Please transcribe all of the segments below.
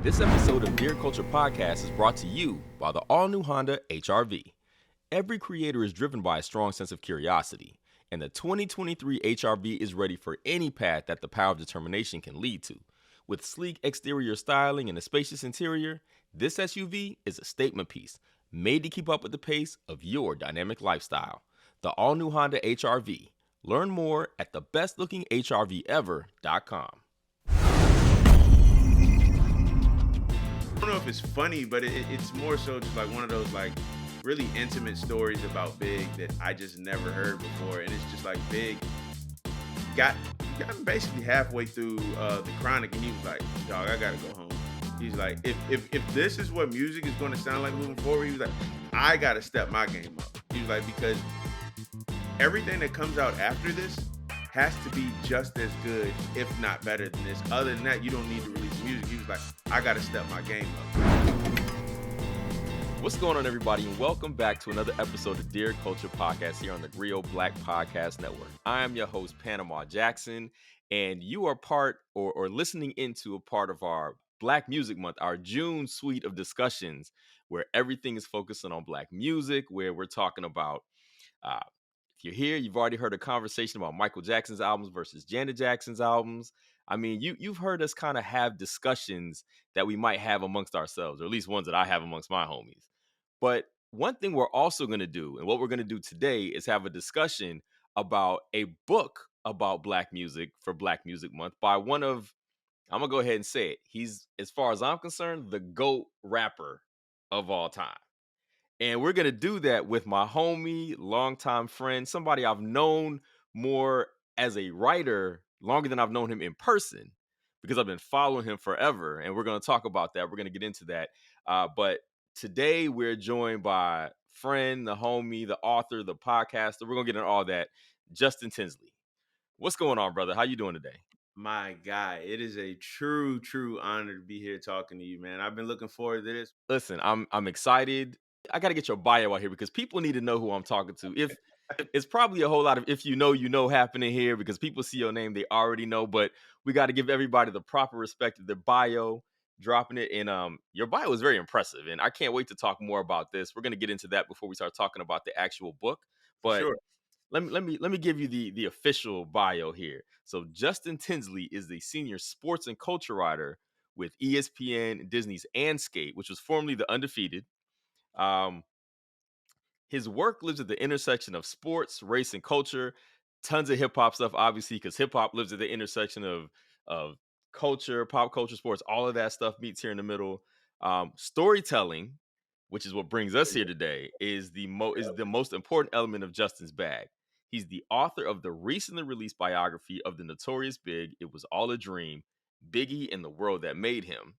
This episode of Dear Culture Podcast is brought to you by the all-new Honda HR-V. Every creator is driven by a strong sense of curiosity, and the 2023 HR-V is ready for any path that the power of determination can lead to. With sleek exterior styling and a spacious interior, this SUV is a statement piece, made to keep up with the pace of your dynamic lifestyle. The all-new Honda HR-V. Learn more at thebestlookingrvever.com. I don't know if it's funny, but it's more so just like one of those like really intimate stories about Big that I just never heard before. And it's just like Big got basically halfway through the Chronic, and he was like, "Dog, I gotta go home." He's like, if this is what music is going to sound like moving forward, he was like, "I gotta step my game up." He was like, because everything that comes out after this has to be just as good, if not better than this. Other than that, you don't need to release music. He was like, I got to step my game up. What's going on, everybody, and welcome back to another episode of Dear Culture Podcast here on the TheGrio Black Podcast Network. I am your host, Panama Jackson, and you are part or listening into a part of our Black Music Month, our June suite of discussions where everything is focusing on Black music, where we're talking about if you're here, you've already heard a conversation about Michael Jackson's albums versus Janet Jackson's albums. I mean, you've heard us kind of have discussions that we might have amongst ourselves, or at least ones that I have amongst my homies. But one thing we're also going to do, and what we're going to do today, is have a discussion about a book about Black music for Black Music Month by one of, I'm going to go ahead and say it, he's, as far as I'm concerned, the GOAT rapper of all time. And we're going to do that with my homie, longtime friend, somebody I've known more as a writer longer than I've known him in person, because I've been following him forever. And we're going to talk about that. We're going to get into that. But today we're joined by friend, the homie, the author, the podcaster. We're going to get into all that. Justin Tinsley. What's going on, brother? How you doing today? My guy, it is a true honor to be here talking to you, man. I've been looking forward to this. Listen, I'm excited. I got to get your bio out here because people need to know who I'm talking to. If it's probably a whole lot of if you know happening here, because people see your name, they already know, but we got to give everybody the proper respect of their bio, dropping it. And your bio is very impressive, and I can't wait to talk more about this. We're going to get into that before we start talking about the actual book. But Sure. let me give you the official bio here. So Justin Tinsley is the senior sports and culture writer with ESPN, Disney's Anscape, which was formerly The Undefeated. His work lives at the intersection of sports, race, and culture. Tons of hip hop stuff, obviously, because hip hop lives at the intersection of culture, pop culture, sports. All of that stuff meets here in the middle. Storytelling, which is what brings us here today, is the most important element of Justin's bag. He's the author of the recently released biography of the notorious Big, It Was All a Dream, Biggie and the World That Made Him.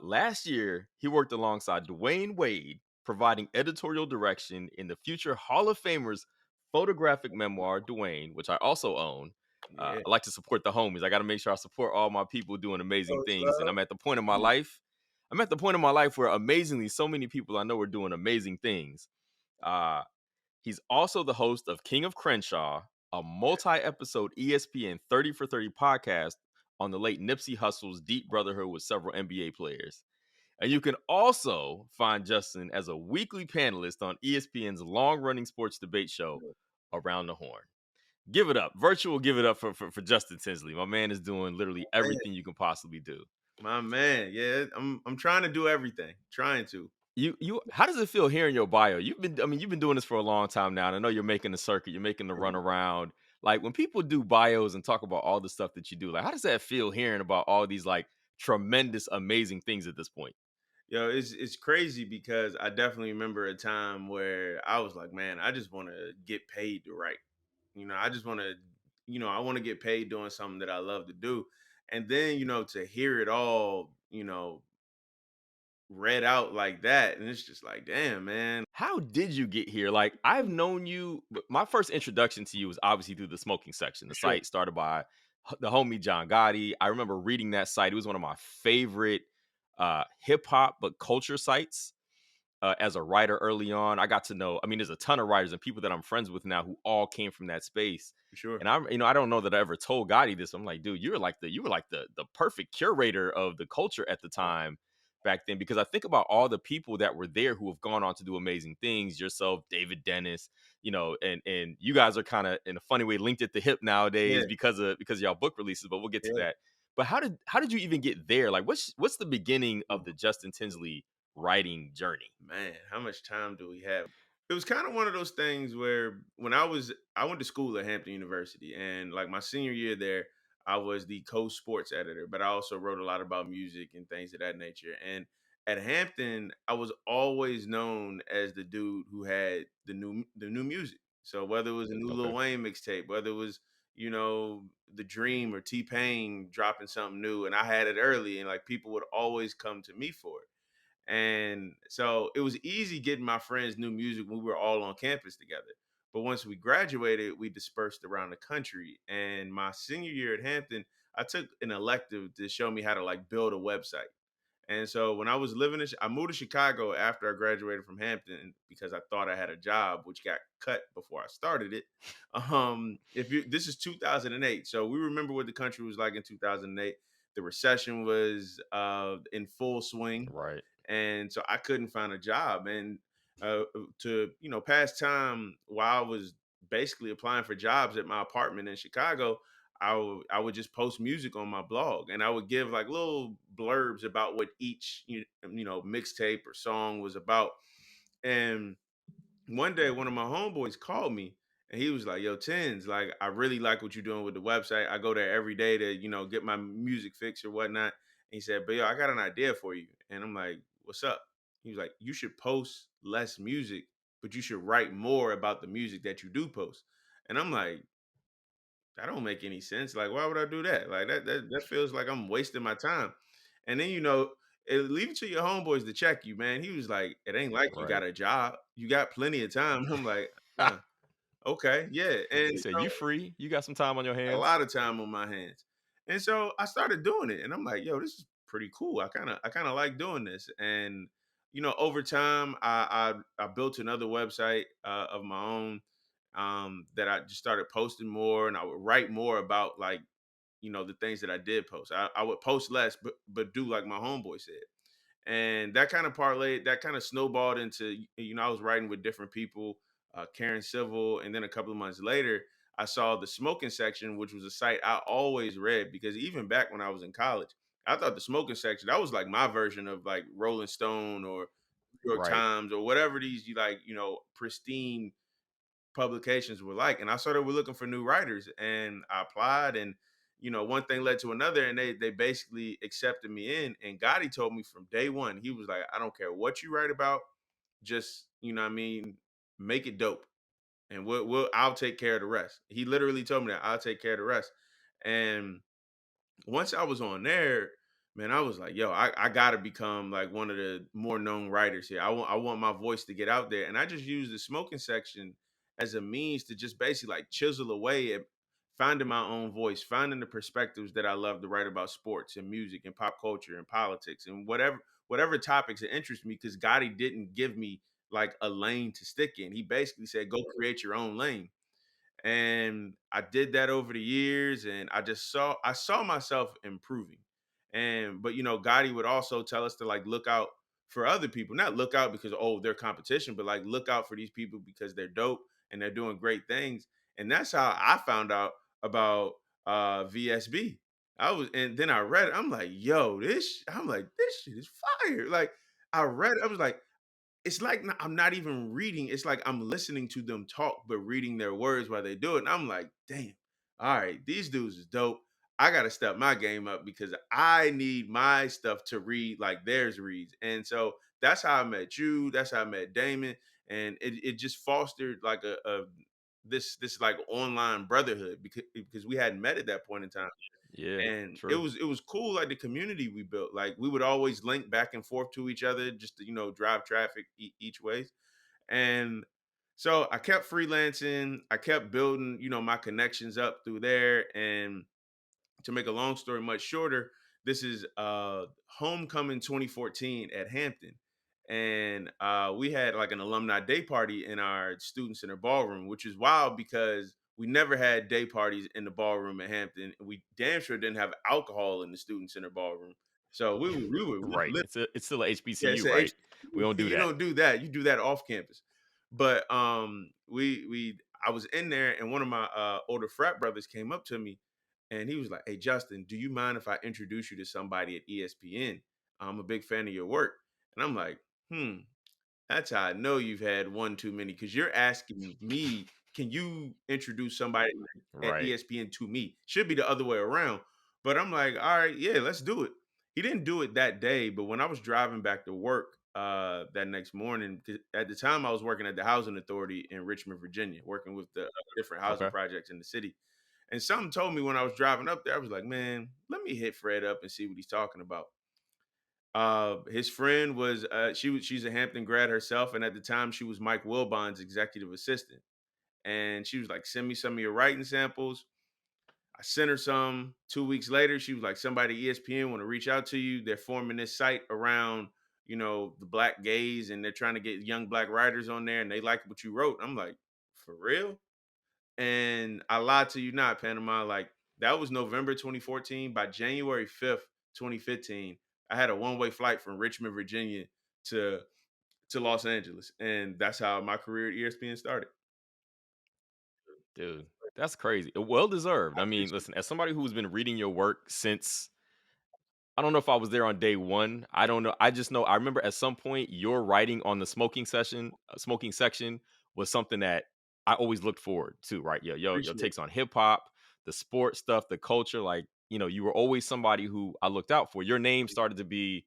Last year, he worked alongside Dwayne Wade, providing editorial direction in the future Hall of Famer's photographic memoir, Dwayne, which I also own. Yeah. I like to support the homies. I got to make sure I support all my people doing amazing things. And I'm at the point in my life. I'm at the point in my life where amazingly, so many people I know are doing amazing things. He's also the host of King of Crenshaw, a multi-episode ESPN 30 for 30 podcast on the late Nipsey Hussle's deep brotherhood with several NBA players. And you can also find Justin as a weekly panelist on ESPN's long-running sports debate show, Around the Horn. Give it up. Give it up for Justin Tinsley. My man is doing literally everything you can possibly do. My man, yeah, I'm trying to do everything. Trying to. You how does it feel hearing your bio? You've been doing this for a long time now, and I know you're making the circuit, you're making the run around. Like, when people do bios and talk about all the stuff that you do, like, how does that feel hearing about all these like tremendous, amazing things at this point? Yo, it's crazy because I definitely remember a time where I was like, man, I just want to get paid to write. I just want to, I want to get paid doing something that I love to do. And then, to hear it all, read out like that, and it's just like, damn, man. How did you get here? Like, I've known you, but my first introduction to you was obviously through the Smoking Section. The Sure. site started by the homie John Gotti. I remember reading that site. It was one of my favorite hip hop but culture sites. as a writer early on. I got to know, I mean, there's a ton of writers and people that I'm friends with now who all came from that space. For sure. And I don't know that I ever told Gotti this. I'm like, dude, you were like the perfect curator of the culture at the time back then, because I think about all the people that were there who have gone on to do amazing things. Yourself, David Dennis, and you guys are kind of in a funny way linked at the hip nowadays Yeah, because of y'all book releases. But we'll get to yeah. that. But how did you even get there? Like, what's the beginning of Ooh, the Justin Tinsley writing journey? man, how much time do we have? It was kind of one of those things where when I went to school at Hampton University, and like my senior year there, I was the co-sports editor, but I also wrote a lot about music and things of that nature. And at Hampton, I was always known as the dude who had the new music. So whether it was a new Lil Okay. Wayne mixtape, whether it was The Dream or T Pain dropping something new, and I had it early, and like people would always come to me for it. And so it was easy getting my friends new music when we were all on campus together. But once we graduated, we dispersed around the country. And my senior year at Hampton, I took an elective to show me how to like build a website. And so when I was living I moved to Chicago after I graduated from Hampton because I thought I had a job, which got cut before I started it. If you This is 2008, so we remember what the country was like in 2008. The recession was in full swing, Right. and so I couldn't find a job. And to pass time while I was basically applying for jobs at my apartment in Chicago, I would just post music on my blog, and I would give like little blurbs about what each mixtape or song was about. And one day, one of my homeboys called me, and he was like, "Yo, Tins, like I really like what you're doing with the website. I go there every day to get my music fix or whatnot." And he said, "But yo, I got an idea for you." And I'm like, "What's up?" He was like, "You should post less music, but you should write more about the music that you do post." And I'm like, that don't make any sense. Like, why would I do that? Like that feels like I'm wasting my time. And then leave it to your homeboys to check you, man. He was like, it ain't like you Right. got a job. You got plenty of time. I'm like, okay, yeah. And He said, so "You free? You got some time on your a hands?" lot of time on my hands. And so I started doing it, and I'm like, yo, this is pretty cool. I kind of like doing this. And over time, I built another website of my own, that I just started posting more, and I would write more about like the things that I did post. I would post less, but do like my homeboy said. And that kind of parlayed, that kind of snowballed into, I was writing with different people, Karen Civil. And then a couple of months later, I saw the smoking section, which was a site I always read, because even back when I was in college, I thought the smoking section, that was like my version of like Rolling Stone or New York Right. Times or whatever these pristine publications were like. And I saw they were looking for new writers, and I applied. And one thing led to another, and they basically accepted me in. And Gotti told me from day one, he was like, I don't care what you write about, just what I mean, make it dope, and I'll take care of the rest. He literally told me that, I'll take care of the rest. And once I was on there, man, I was like, yo, I gotta become like one of the more known writers here. I want my voice to get out there. And I just used the smoking section as a means to just basically like chisel away at finding my own voice, finding the perspectives that I love to write about sports and music and pop culture and politics and whatever topics that interest me. Because Gotti didn't give me like a lane to stick in. He basically said, go create your own lane. And I did that over the years, and I saw myself improving. And but Gotti would also tell us to like look out for other people, not look out because they're competition, but like look out for these people because they're dope and they're doing great things. And that's how I found out about VSB. And then I read it. I'm like, yo, I'm like, this shit is fire. Like I read it, I was like, it's like I'm not even reading. It's like I'm listening to them talk, but reading their words while they do it. And I'm like, damn, all right, these dudes is dope. I got to step my game up because I need my stuff to read like theirs reads. And so that's how I met you. That's how I met Damon. And it just fostered like a this like online brotherhood because we hadn't met at that point in time. Yeah. And it True. was it was cool, like the community we built. Like we would always link back and forth to each other just to drive traffic each ways. And so I kept freelancing, I kept building my connections up through there. And to make a long story much shorter, this is homecoming 2014 at Hampton. and we had like an alumni day party in our student center ballroom, which is wild because we never had day parties in the ballroom at Hampton. We damn sure didn't have alcohol in the student center ballroom. So Right. It's still a yeah, HBCU, it's a right? We don't do you that. don't do that. You do that off campus. But we I was in there and one of my older frat brothers came up to me and he was like, "Hey Justin, do you mind if I introduce you to somebody at ESPN? I'm a big fan of your work." And I'm like, "Hmm, that's how I know you've had one too many because you're asking me, can you introduce somebody at Right. ESPN to me? Should be the other way around." But I'm like, all right, yeah, let's do it. He didn't do it that day, but when I was driving back to work that next morning, 'cause at the time I was working at the Housing Authority in Richmond, Virginia, working with the different housing Okay. projects in the city. And something told me when I was driving up there, I was like, man, let me hit Fred up and see what he's talking about. His friend was she's a Hampton grad herself, and at the time she was Mike Wilbon's executive assistant. And she was like, "Send me some of your writing samples." I sent her some. 2 weeks later, she was like, "Somebody at ESPN want to reach out to you. They're forming this site around, the black gays, and they're trying to get young black writers on there, and they like what you wrote." I'm like, "For real?" And I lied to you not, Panama. Like that was November 2014. By January 5th, 2015, I had a one-way flight from Richmond, Virginia to to Los Angeles. And that's how my career at ESPN started. Dude, that's crazy. Well deserved. I I mean, appreciate listen, as somebody who's been reading your work since I don't know if I was there on day one. I don't know. I just know I remember at some point your writing on the smoking section was something that I always looked forward to, right? Your appreciate takes on hip hop, the sport stuff, the culture, like, you were always somebody who I looked out for. Your name started to be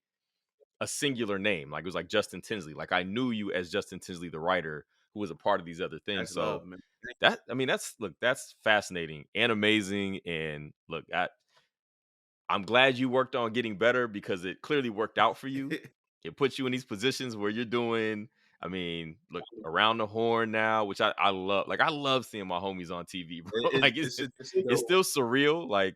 a singular name. Like it was like Justin Tinsley. Like I knew you as Justin Tinsley, the writer who was a part of these other things. That's So love, man. I mean, that's fascinating and amazing. And look, I'm glad you worked on getting better because it clearly worked out for you. It puts you in these positions where you're doing, I mean, look, around the horn now, which I love. Like I love seeing my homies on TV, bro. Like It's it's dope. still surreal. Like,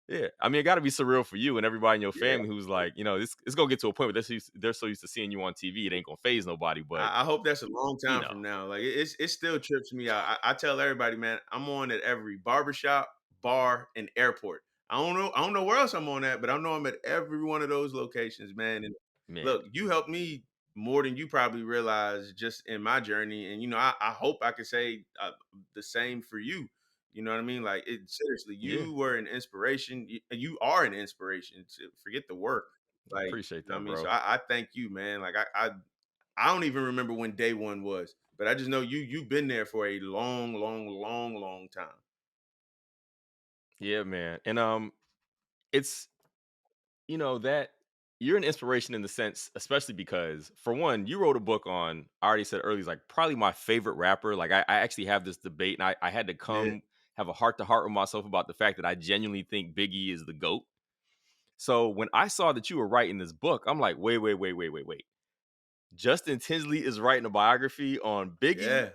yeah. I mean, it gotta be surreal for you and everybody in your Yeah. family who's like, it's gonna get to a point where they're so used to seeing you on TV, it ain't gonna phase nobody. But I hope that's a long you time know, from now. Like it still trips me out. I tell everybody, man, I'm on at every barbershop, bar, and airport. I don't know where else I'm on at, but I know I'm at every one of those locations, man. And man, look, you helped me more than you probably realize just in my journey. And I hope I could say the same for you. You know what I mean? Like seriously, yeah, you were an inspiration. You are an inspiration. To forget the work. Like, appreciate you know what I that, mean? So bro. I thank you, man. Like I don't even remember when day one was, but I just know you've been there for a long, long, long, long time. Yeah, man. And it's that you're an inspiration in the sense, especially because for one, you wrote a book on, I already said earlier, he's like probably my favorite rapper. Like I actually have this debate and I had to Yeah, come have a heart to heart with myself about the fact that I genuinely think Biggie is the GOAT. So when I saw that you were writing this book, I'm like, wait, wait, wait, wait, wait, wait. Justin Tinsley is writing a biography on Biggie. yeah,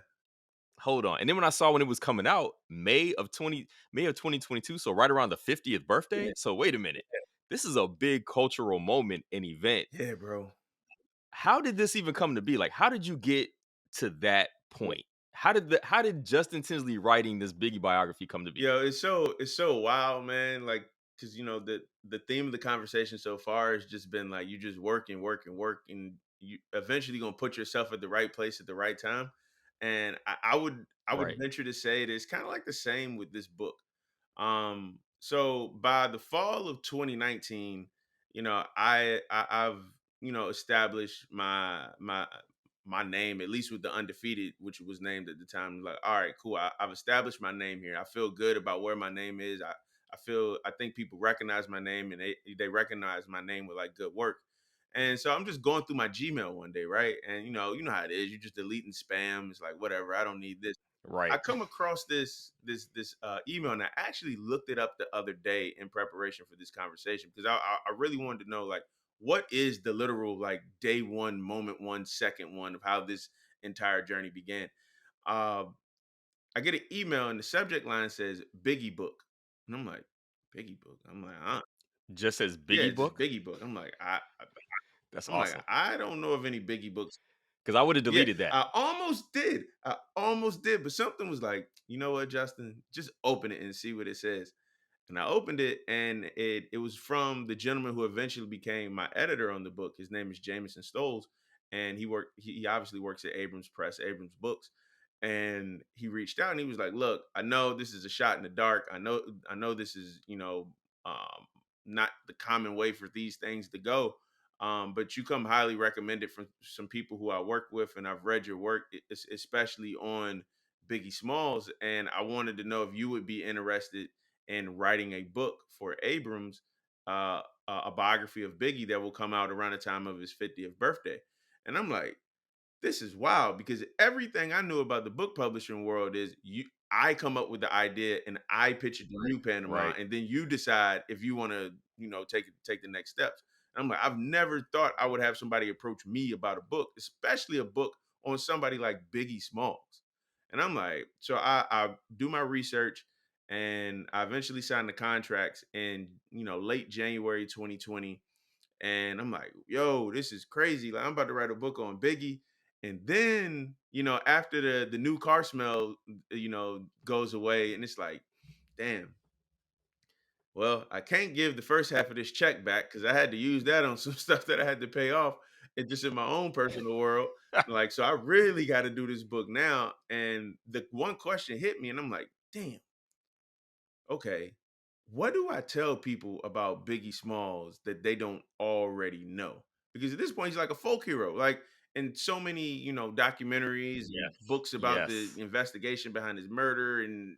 Hold on. And then when I saw when it was coming out, May of 2022, so right around the 50th yeah, birthday. So wait a minute. This is a big cultural moment and event. yeah, bro. How did this even come to be? Like, how did you get to that point? How did Justin Tinsley writing this Biggie biography come to be? Yo, it's so wild, man. Like, cause the theme of the conversation so far has just been like you just work and work and work, and you eventually gonna put yourself at the right place at the right time. And I would Right. venture to say that it's kind of like the same with this book. So by the fall of 2019, I've established my name, at least with the undefeated, which was named at the time. Like, all right, cool. I've established my name here. I feel good about where my name is. I think people recognize my name and they recognize my name with like good work. And so I'm just going through my Gmail one day, right? And you know how it is. You just deleting spam. It's like whatever. I don't need this. I Right. come across this email, and I actually looked it up the other day in preparation for this conversation because I really wanted to know like what is the literal like day one, moment one, second one of how this entire journey began. Uh, I get an email and the subject line says Biggie book, and I'm like Biggie book. I'm like, Just as yeah, Biggie it's just book? Biggie book. I'm like, That's I'm like, awesome. I don't know of any Biggie books. Because I would have Yeah, deleted that. I almost did. I almost did, but something was like, you know what, Justin, just open it and see what it says. And I opened it, and it was from the gentleman who eventually became my editor on the book. His name is Jameson Stoles, and he obviously works at Abrams Press, Abrams Books. And he reached out and he was like, "Look, I know this is a shot in the dark. I know this is, um, not the common way for these things to go. But you come highly recommended from some people who I work with, and I've read your work, especially on Biggie Smalls. And I wanted to know if you would be interested in writing a book for Abrams, a biography of Biggie that will come out around the time of his 50th birthday." And I'm like, this is wild because everything I knew about the book publishing world is I come up with the idea and I pitch it to you, Panama, Right. and then you decide if you want to, take the next steps. And I'm like, I've never thought I would have somebody approach me about a book, especially a book on somebody like Biggie Smalls. And I'm like, so I do my research and I eventually signed the contracts in, late January 2020. And I'm like, yo, this is crazy. Like, I'm about to write a book on Biggie. And then, after the new car smell, goes away, and it's like, damn, well, I can't give the first half of this check back because I had to use that on some stuff that I had to pay off and just in my own personal world. Like, so I really got to do this book now. And the one question hit me, and I'm like, damn, okay, what do I tell people about Biggie Smalls that they don't already know? Because at this point, he's like a folk hero. Like, and so many, documentaries and Yes. books about the Yes. investigation behind his murder and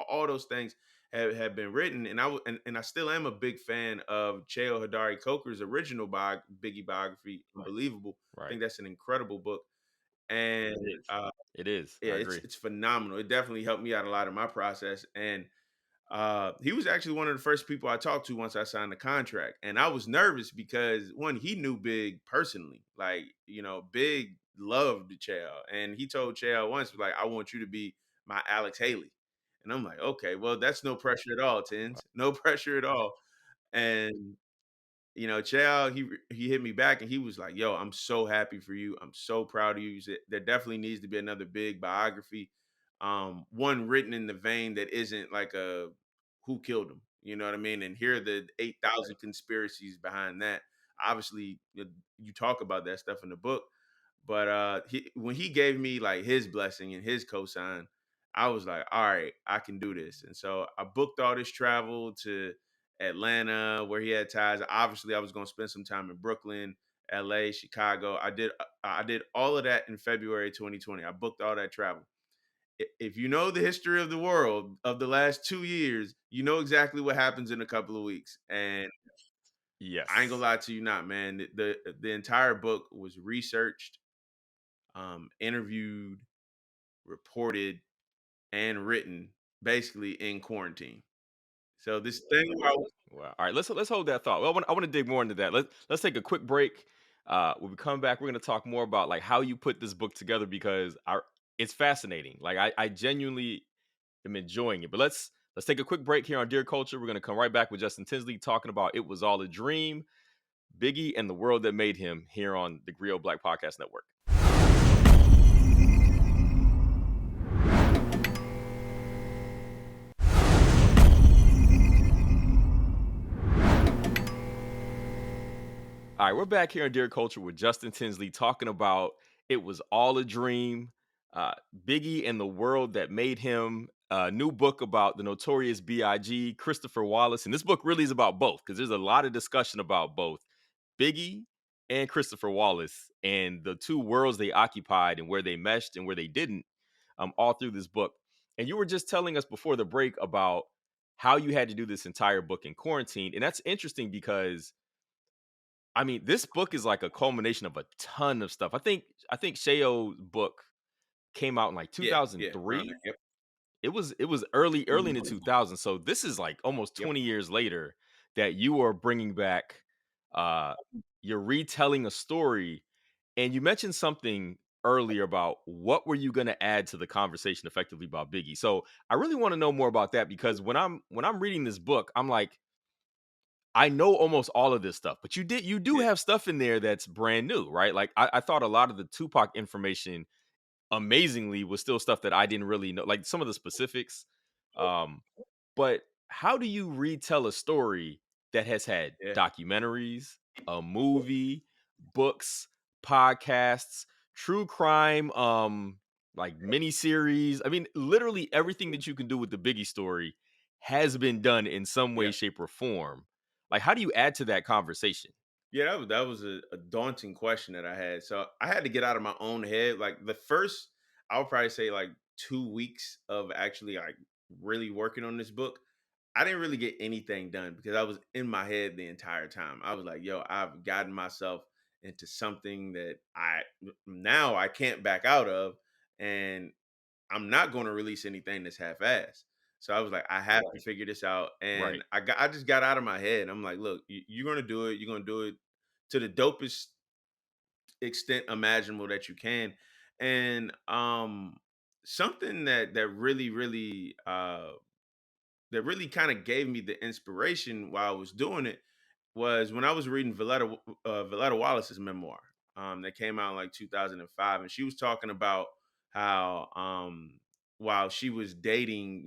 all those things have been written. And and I still am a big fan of Cheo Hadari Coker's original Biggie biography, Right. Unbelievable. I Right. think that's an incredible book. And It is. It is. yeah, I it's agree. it's phenomenal. It definitely helped me out a lot in my process. And he was actually one of the first people I talked to once I signed the contract. And I was nervous because one, he knew Big personally. Like, Big loved Chael. And he told Chael once, like, I want you to be my Alex Haley. And I'm like, okay, well, that's no pressure at all, Tins. No pressure at all. And Chow, he hit me back and he was like, "Yo, I'm so happy for you. I'm so proud of you." He said, there definitely needs to be another big biography, one written in the vein that isn't like a who killed him. You know what I mean? And here are the 8,000 conspiracies behind that. Obviously, you talk about that stuff in the book, but when he gave me like his blessing and his cosign, I was like, all right, I can do this. And so I booked all this travel to Atlanta, where he had ties. Obviously, I was going to spend some time in Brooklyn, LA, Chicago. I did all of that in February 2020. I booked all that travel. If you know the history of the world of the last 2 years, you know exactly what happens in a couple of weeks. And I ain't gonna Yes. lie to you, not man. The entire book was researched, interviewed, reported, and written basically in quarantine. So this thing where Wow. All right. Let's hold that thought. Well, I want to dig more into that. Let's take a quick break. When we come back, we're going to talk more about like how you put this book together because it's fascinating. Like I genuinely am enjoying it. But let's take a quick break here on Dear Culture. We're going to come right back with Justin Tinsley talking about It Was All a Dream, Biggie, and the world that made him here on the Griot Black Podcast Network. All right, we're back here on Dear Culture with Justin Tinsley talking about It Was All a Dream, uh, Biggie and the world that made him. A new book about the notorious B.I.G., Christopher Wallace. And this book really is about both because there's a lot of discussion about both Biggie and Christopher Wallace and the two worlds they occupied and where they meshed and where they didn't, all through this book. And you were just telling us before the break about how you had to do this entire book in quarantine. And that's interesting because I mean, this book is like a culmination of a ton of stuff. I think Shayo's book came out in like yeah, yeah, around 2003. there. Yep. It was early in the Mhm. 2000s. So this is like almost Yep. 20 years later that you are bringing back uh you're retelling a story, and you mentioned something earlier about what were you going to add to the conversation effectively about Biggie. So I really want to know more about that because when I'm reading this book, I'm like I know almost all of this stuff, but you do Yeah, have stuff in there that's brand new, right? Like I thought a lot of the Tupac information amazingly was still stuff that I didn't really know, like some of the specifics. Um, but how do you retell a story that has had yeah, documentaries, a movie, books, podcasts, true crime, like miniseries? I mean, literally everything that you can do with the Biggie story has been done in some way, yeah. shape, or form. Like, how do you add to that conversation? Yeah, that was a daunting question that I had. So I had to get out of my own head. Like the first, I would probably say like 2 weeks of actually like really working on this book. I didn't really get anything done because I was in my head the entire time. I was like, yo, I've gotten myself into something that now I can't back out of. And I'm not going to release anything that's half-assed. So I was like, I have to figure this out, Right, and I just got out of my head. I'm like, look, you're going to do it. You're going to do it to the dopest extent imaginable that you can, and something that really kind of gave me the inspiration while I was doing it was when I was reading Valletta Wallace's memoir that came out in like 2005, and she was talking about how while she was dating,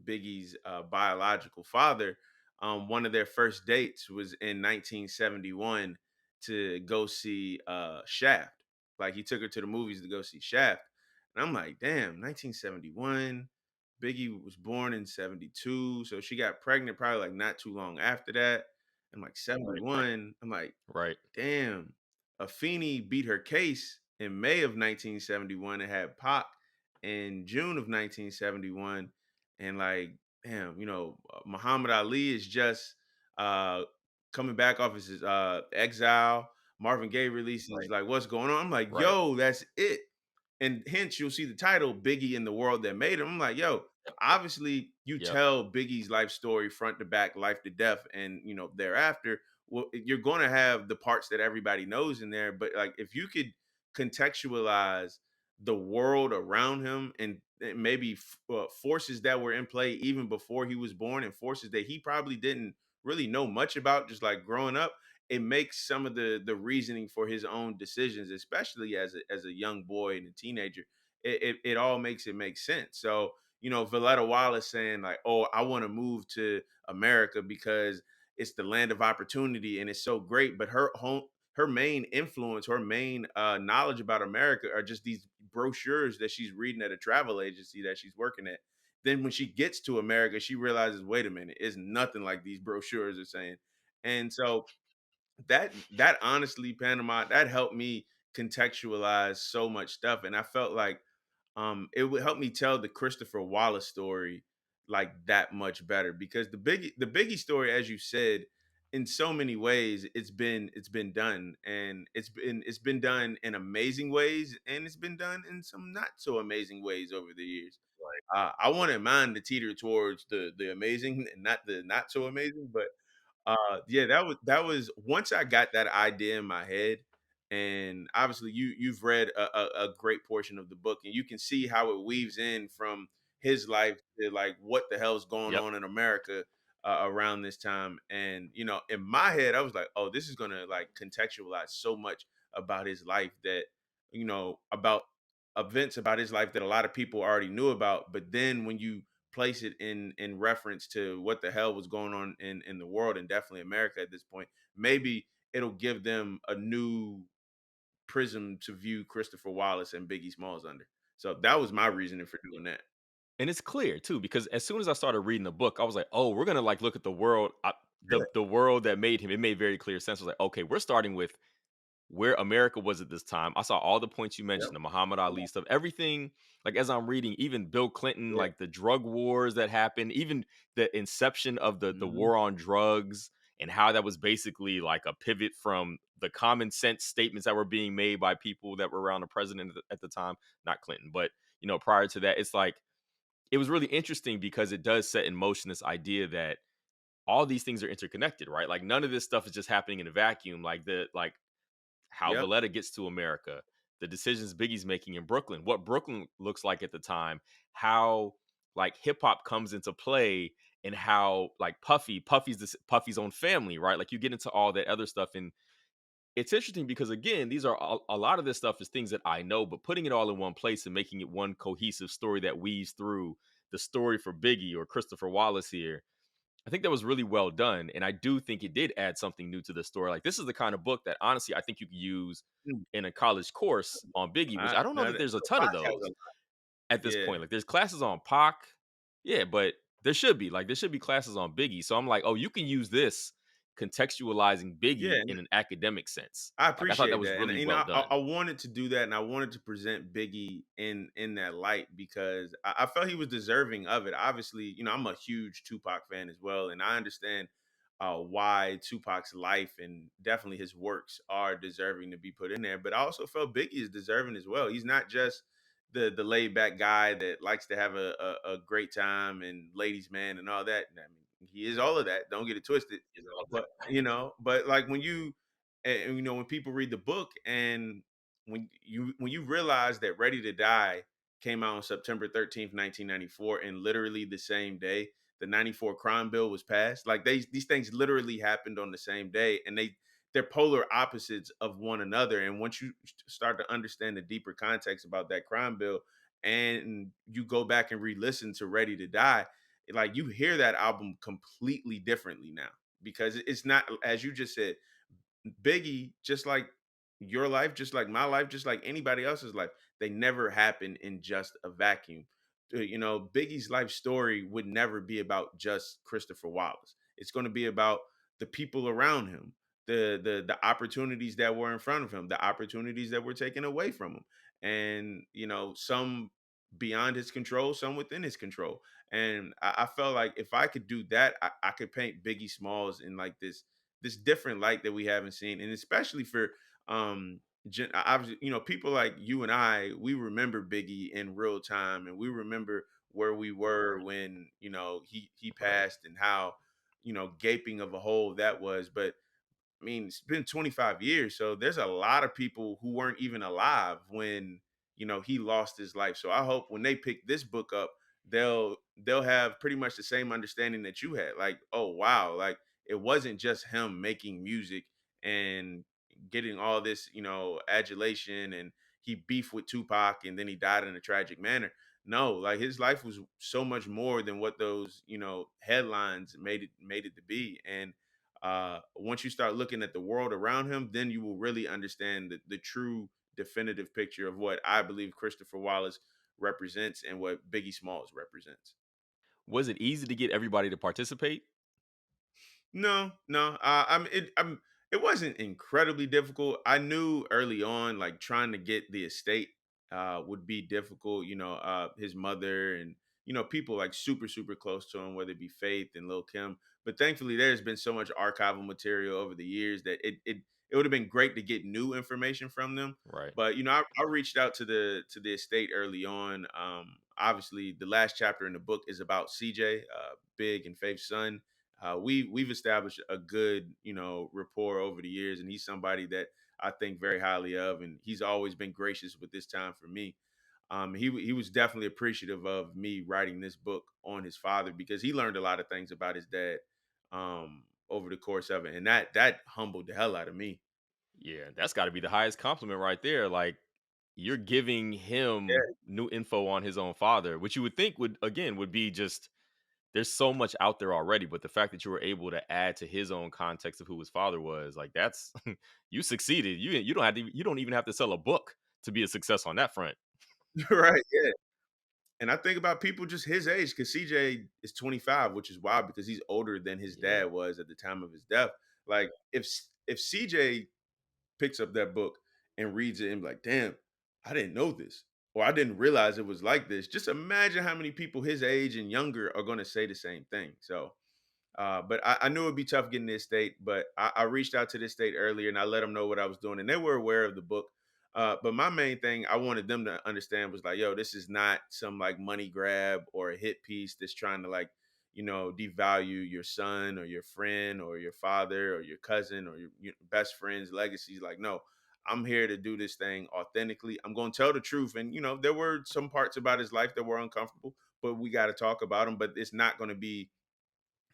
Biggie's biological father, one of their first dates was in 1971 to go see Shaft. Like he took her to the movies to go see Shaft, and I'm like, damn, 1971. Biggie was born in 72, so she got pregnant probably like not too long after that. I'm like 71. I'm like, right, damn. Afeni beat her case in May of 1971 and had Pac in June of 1971. And like, damn, Muhammad Ali is just uh coming back off his exile. Marvin Gaye releases like what's going on. I'm like, right. yo, that's it. And hence you'll see the title Biggie in the World That Made Him. I'm like, yo, obviously you Yep. tell Biggie's life story front to back, life to death, and thereafter, well, you're going to have the parts that everybody knows in there. But like, if you could contextualize the world around him and maybe forces that were in play even before he was born and forces that he probably didn't really know much about, just like growing up, it makes some of the reasoning for his own decisions, especially as a young boy and a teenager. It all makes it make sense. So Valletta Wallace saying like, "Oh, I want to move to America because it's the land of opportunity and it's so great." But her main influence, her main knowledge about America are just these brochures that she's reading at a travel agency that she's working at. Then when she gets to America, she realizes, wait a minute, it's nothing like these brochures are saying. And so that honestly, Panama, that helped me contextualize so much stuff. And I felt like it would help me tell the Christopher Wallace story like that much better because the Biggie story, as you said, in so many ways, it's been done, and it's been done in amazing ways, and it's been done in some not so amazing ways over the years. I wanted mine to teeter towards the amazing and not the not so amazing, but yeah, that was once I got that idea in my head, and obviously you've read a great portion of the book, and you can see how it weaves in from his life to like what the hell's going Yep. on in America around this time. And in my head, I was like, oh, this is gonna like contextualize so much about his life that about events about his life that a lot of people already knew about. But then when you place it in reference to what the hell was going on in the world and definitely America at this point, maybe it'll give them a new prism to view Christopher Wallace and Biggie Smalls under. So that was my reasoning for doing that. And it's clear too, because as soon as I started reading the book, I was like, "Oh, we're gonna like look at the world, the world that made him." It made very clear sense. I was like, "Okay, we're starting with where America was at this time." I saw all the points you mentioned, the Muhammad Ali stuff, everything. Like as I'm reading, even Bill Clinton, Yeah. like the drug wars that happened, even the inception of the Mhm. war on drugs, and how that was basically like a pivot from the common sense statements that were being made by people that were around the president at the time, not Clinton, but prior to that, it's like it was really interesting because it does set in motion this idea that all these things are interconnected, right? Like none of this stuff is just happening in a vacuum. Like how Yep. Valletta gets to America, the decisions Biggie's making in Brooklyn, what Brooklyn looks like at the time, how like hip hop comes into play, and how like Puffy's own family, right? Like you get into all that other stuff, and it's interesting because again, these are a lot of this stuff is things that I know, but putting it all in one place and making it one cohesive story that weaves through the story for Biggie or Christopher Wallace here, I think that was really well done. And I do think it did add something new to the story. Like this is the kind of book that honestly I think you could use Mm. in a college course on Biggie, which I don't know Now that that there's a ton Pac of has a those lot. at this Yeah. point. Like there's classes on Pac, yeah, but there should be classes on Biggie. So I'm like, oh, you can use this contextualizing Biggie Yeah. in an academic sense. I Like I thought that appreciate was that, and really well I done. wanted to do that, and I wanted to present Biggie in that light because I felt he was deserving of it. Obviously, I'm a huge Tupac fan as well, and I understand why Tupac's life and definitely his works are deserving to be put in there. But I also felt Biggie is deserving as well. He's not just the laid back guy that likes to have a great time and ladies man and all that. I mean, he is all of that. Don't get it twisted. But like when people read the book and when you realize that Ready to Die came out on September 13th, 1994, and literally the same day the 94 crime bill was passed, like these things literally happened on the same day, and they're polar opposites of one another. And once you start to understand the deeper context about that crime bill and you go back and re-listen to Ready to Die, like you hear that album completely differently now because it's not, as you just said, Biggie, just like your life, just like my life, just like anybody else's life, they never happen in just a vacuum. Biggie's life story would never be about just Christopher Wallace. It's going to be about the people around him, the opportunities that were in front of him, the opportunities that were taken away from him, and some beyond his control, some within his control. And I felt like if I could do that, I could paint Biggie Smalls in like this different light that we haven't seen, and especially for obviously, people like you and I, we remember Biggie in real time, and we remember where we were when he Right. passed and how gaping of a hole that was. But I mean, it's been 25 years, so there's a lot of people who weren't even alive when he lost his life. So I hope when they pick this book up, they'll have pretty much the same understanding that you had. Like, oh wow, like it wasn't just him making music and getting all this adulation, and he beefed with Tupac and then he died in a tragic manner. No, like his life was so much more than what those headlines made it to be. And once you start looking at the world around him, then you will really understand the true definitive picture of what I believe Christopher Wallace represents and what Biggie Smalls represents. Was it easy to get everybody to participate? No, no. It wasn't incredibly difficult. I knew early on, like trying to get the estate would be difficult. His mother and people like super super close to him, whether it be Faith and Lil Kim. But thankfully, there's been so much archival material over the years that it would have been great to get new information from them. Right. But I reached out to the estate early on. Obviously, the last chapter in the book is about CJ, Big and Faith's son. We've established a good rapport over the years, and he's somebody that I think very highly of, and he's always been gracious with this time for me. He was definitely appreciative of me writing this book on his father because he learned a lot of things about his dad over the course of it, and that humbled the hell out of me. Yeah, that's got to be the highest compliment right there. Like you're giving him Yeah. new info on his own father, which you would think would be just there's so much out there already, but the fact that you were able to add to his own context of who his father was, like that's you succeeded. You don't even have to sell a book to be a success on that front. Right. Yeah. And I think about people just his age, because CJ is 25, which is wild because he's older than his Yeah. dad was at the time of his death. Like if CJ picks up that book and reads it and be like, damn, I didn't know this. Or I didn't realize it was like this. Just imagine how many people his age and younger are going to say the same thing. So but I knew it'd be tough getting this state, but I reached out to this state earlier and I let them know what I was doing, and they were aware of the book. But my main thing I wanted them to understand was like, yo, this is not some like money grab or a hit piece that's trying to like, devalue your son or your friend or your father or your cousin or your best friend's legacies. Like, no, I'm here to do this thing authentically. I'm going to tell the truth. And, there were some parts about his life that were uncomfortable, but we got to talk about them. But it's not going to be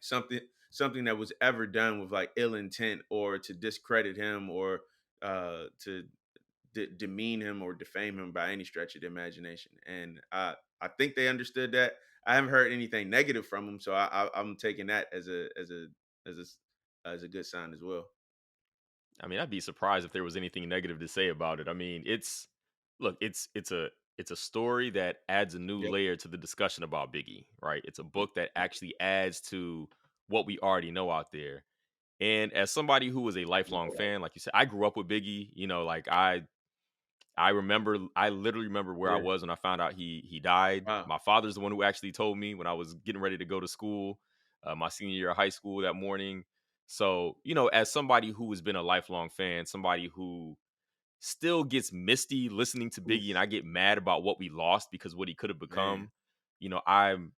something something that was ever done with like ill intent or to discredit him or to demean him or defame him by any stretch of the imagination. And I think they understood that. I haven't heard anything negative from him, so I'm taking that as a as a good sign as well. I mean, I'd be surprised if there was anything negative to say about it. I mean, it's look, it's a story that adds a new Yep. layer to the discussion about Biggie, right? It's a book that actually adds to what we already know out there. And as somebody who was a lifelong fan, like you said, I grew up with Biggie. You know, like I literally remember where I Yeah. was when I found out he died. Wow. My father's the one who actually told me when I was getting ready to go to school, my senior year of high school that morning. So, you know, as somebody who has been a lifelong fan, somebody who still gets misty listening to Biggie and Oof, I get mad about what we lost because what he could have man. become, you know, I'm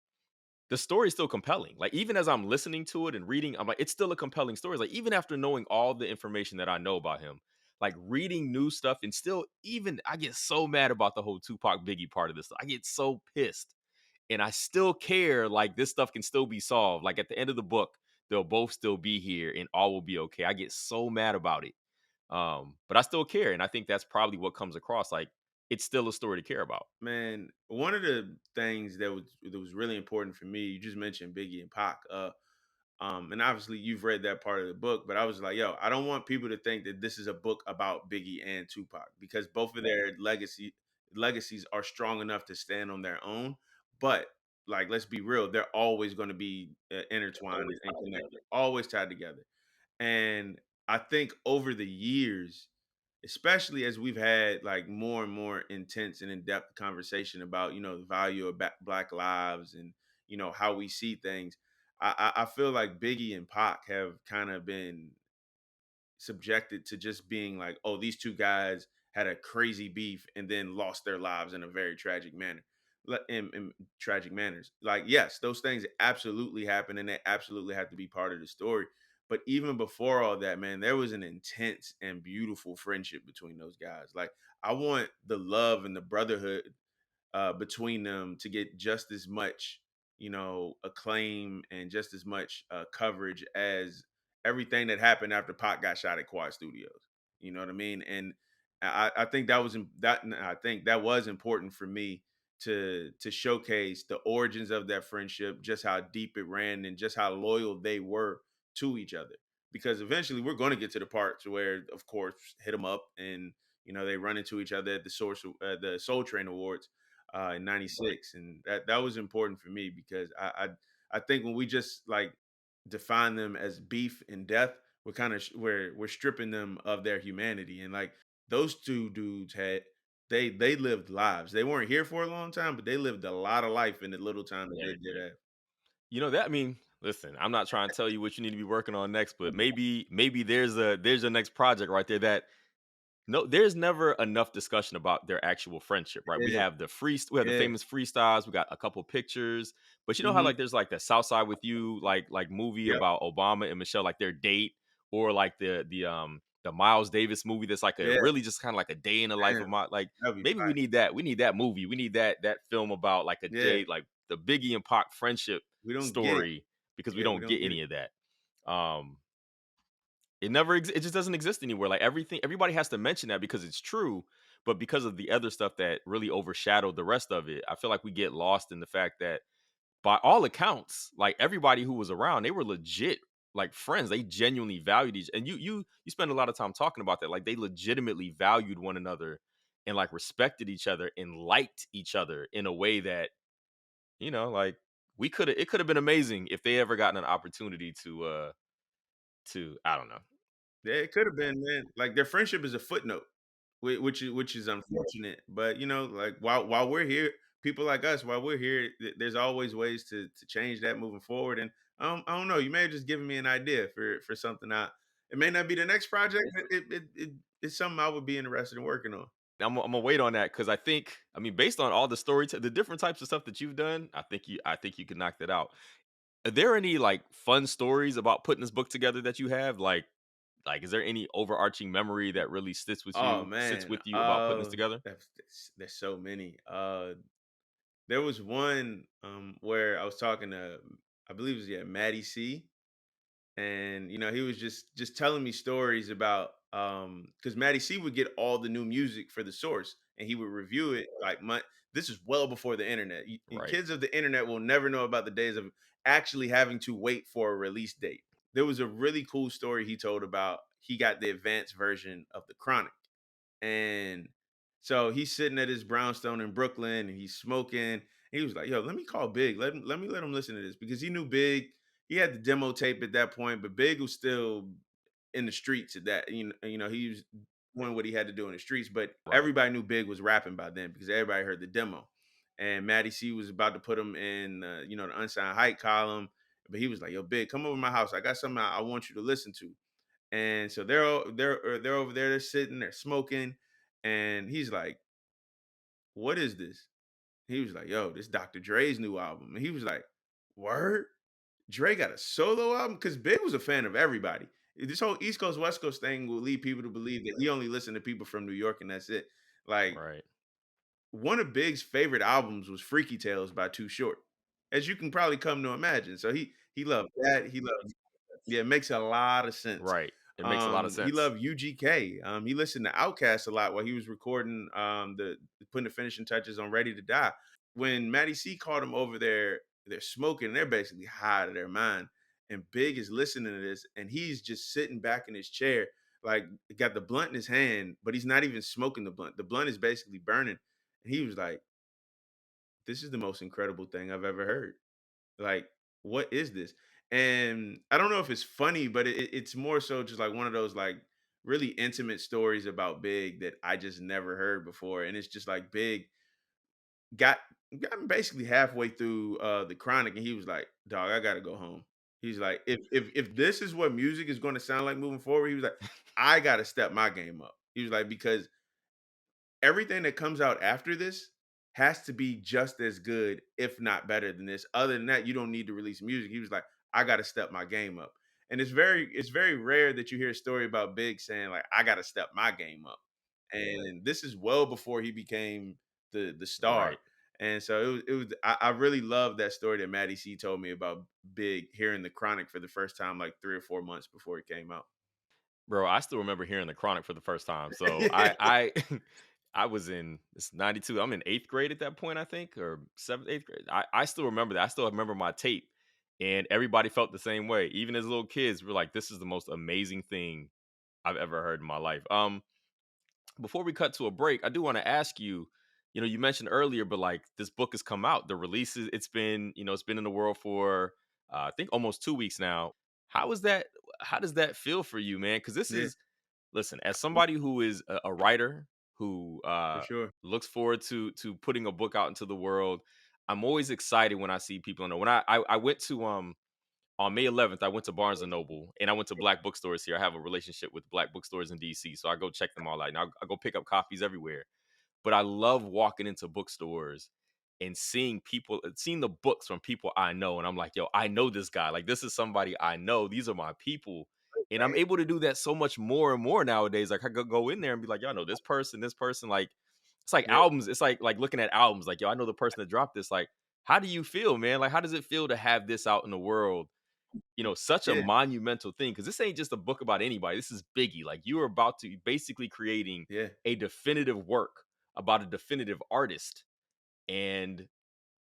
the story is still compelling. Like even as I'm listening to it and reading, I'm like, it's still a compelling story. Like even after knowing all the information that I know about him, like reading new stuff and still even I get so mad about the whole Tupac Biggie part of this. I get so pissed. And I still care like this stuff can still be solved. Like at the end of the book, they'll both still be here and all will be okay. I get so mad about it. But I still care. And I think that's probably what comes across. Like it's still a story to care about. Man, one of the things that was really important for me, you just mentioned Biggie and Pac. And obviously you've read that part of the book, but I was like, yo, I don't want people to think that this is a book about Biggie and Tupac because both of their legacies are strong enough to stand on their own. But like, let's be real, they're always going to be intertwined and connected, always tied together. And I think over the years, especially as we've had like more and more intense and in-depth conversation about, the value of black lives and, how we see things, I feel like Biggie and Pac have kind of been subjected to just being like, oh, these two guys had a crazy beef and then lost their lives in a very tragic manner. In tragic manners. Like, yes, those things absolutely happen and they absolutely have to be part of the story. But even before all that, man, there was an intense and beautiful friendship between those guys. Like, I want the love and the brotherhood between them to get just as much, acclaim and just as much coverage as everything that happened after Pac got shot at Quad Studios. You know what I mean? And I think I think that was important for me to showcase the origins of that friendship, just how deep it ran, and just how loyal they were to each other. Because eventually we're going to get to the parts where, of course, hit them up and they run into each other at the Soul Train Awards in '96, and that was important for me because I think when we just like define them as beef and death, we're kind of we're stripping them of their humanity. And like those two dudes had they lived lives. They weren't here for a long time, but they lived a lot of life in the little time that they did have. You know that I mean, listen, I'm not trying to tell you what you need to be working on next, but maybe there's a next project right there that no, there's never enough discussion about their actual friendship, right? Yeah, We have the yeah, famous freestyles, we got a couple pictures, but you know how hmm like there's like the Southside with You like movie yep, about Obama and Michelle like their date or like the Miles Davis movie that's like a yeah, really just kind of like a day in the life man, of my like that'd be maybe fine. we need that. We need that movie. We need that film about like a Yeah, day like the Biggie and Pac friendship we don't get it. story because we Yeah, we don't don't get get it. any of that. Um it just doesn't exist anywhere. Like everybody has to mention that because it's true, but because of the other stuff that really overshadowed the rest of it, I feel like we get lost in the fact that by all accounts, like everybody who was around, they were legit like friends. They genuinely valued each and you spend a lot of time talking about that. Like they legitimately valued one another and like respected each other and liked each other in a way that, like we could have it could have been amazing if they ever gotten an opportunity to I don't know. Yeah, it could have been, man. Like their friendship is a footnote, which is unfortunate. But like while we're here, people like us, while we're here, there's always ways to change that moving forward. And I don't know. You may have just given me an idea for something. It may not be the next project, but it's something I would be interested in working on. I'm gonna wait on that because I mean, based on all the the different types of stuff that you've done, I think you can knock that out. Are there any like fun stories about putting this book together that you have? Is there any overarching memory that really Oh sits man, with you about putting this together? there's so many. There was one where I was talking to I believe it was, yeah, Maddie C. And he was just telling me stories about, because Maddie C would get all the new music for the source and he would review it like this is well before the internet. Right. Kids of the internet will never know about the days of actually having to wait for a release date. There was a really cool story he told about he got the advanced version of the Chronic. And so he's sitting at his brownstone in Brooklyn and he's smoking. He was like, "Yo, let me call Big. Let him listen to this," because he knew Big. He had the demo tape at that point, but Big was still in the streets at that. He was doing what he had to do in the streets. But Right. everybody knew Big was rapping by then because everybody heard the demo. And Matty C was about to put him in, the unsigned hype column. But he was like, "Yo, Big, come over to my house. I got something I want you to listen to." And so they're over there, they're sitting, they're smoking, and he's like, "What is this?" He was like, "Yo, this Dr. Dre's new album." And he was like, "Word? Dre got a solo album?" Because Big was a fan of everybody. This whole East Coast, West Coast thing will lead people to believe that he only listened to people from New York and that's it. Like, Right. one of Big's favorite albums was Freaky Tales by Too Short, as you can probably come to imagine. So he loved that. He loved, yeah, it makes a lot of sense. Right. It makes a lot of He sense. loved UGK. He listened to Outkast a lot while he was recording, the putting the finishing touches on Ready to Die. When Matty C called him over there, they're smoking, they're basically high out of their mind. And Big is listening to this, and he's just sitting back in his chair, like got the blunt in his hand, but he's not even smoking the blunt. The blunt is basically burning. And he was like, "This is the most incredible thing I've ever heard. Like, what is this?" And I don't know if it's funny, but it's more so just like one of those like really intimate stories about Big that I just never heard before. And it's just like Big got got him basically halfway through the Chronic, and he was like, "Dog, I gotta go home." He's like, if this is what music is going to sound like moving forward, he was like, "I gotta step my game up." He was like, because everything that comes out after this has to be just as good, if not better than this. Other than that, you don't need to release music. He was like, "I got to step my game up." And it's very rare that you hear a story about Big saying like, "I got to step my game up." And this is well before he became the star. Right. And so it was I really love that story that Maddie C told me about Big hearing the Chronic for the first time like 3 or 4 months before it came out. Bro, I still remember hearing the Chronic for the first time. So I I was in it's 92. I'm in 8th grade at that point, I think, or 7th, 8th grade. I still remember that. I still remember my tape. And everybody felt the same way. Even as little kids, we're like, this is the most amazing thing I've ever heard in my life. Before we cut to a break, I do want to ask you, you mentioned earlier, but like this book has come out. The release it's been in the world for I think almost 2 weeks now. How is that? How does that feel for you, man? Because this Yeah, is listen, as somebody who is a writer who for sure. looks forward to putting a book out into the world, I'm always excited when I see people. When I went to on May 11th, I went to Barnes and Noble and I went to Black bookstores here. I have a relationship with Black bookstores in DC, so I go check them all out. And I go pick up copies everywhere. But I love walking into bookstores and seeing the books from people I know. And I'm like, yo, I know this guy. Like, this is somebody I know. These are my people. And I'm Right. able to do that so much more and more nowadays. Like, I could go in there and be like, yo, I know this person, this person. Like, it's like Yep. albums. It's like looking at albums. Like, yo, I know the person that dropped this. Like, how do you feel, man? Like, how does it feel to have this out in the world? Such a Yeah. monumental thing because this ain't just a book about anybody. This is Biggie. Like you are about to basically creating Yeah. a definitive work about a definitive artist. And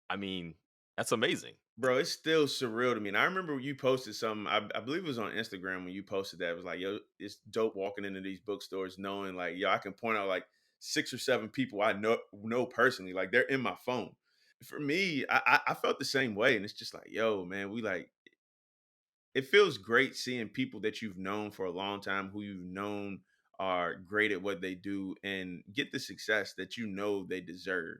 I mean, that's amazing. Bro, it's still surreal to me. And I remember you posted something, I believe it was on Instagram when you posted that. It was like, "Yo, it's dope walking into these bookstores knowing like, yo, I can point out like 6 or 7 people I know personally. Like they're in my phone." For me, I felt the same way. And it's just like, yo, man, we like it feels great seeing people that you've known for a long time, who you've known are great at what they do and get the success that you know they deserve.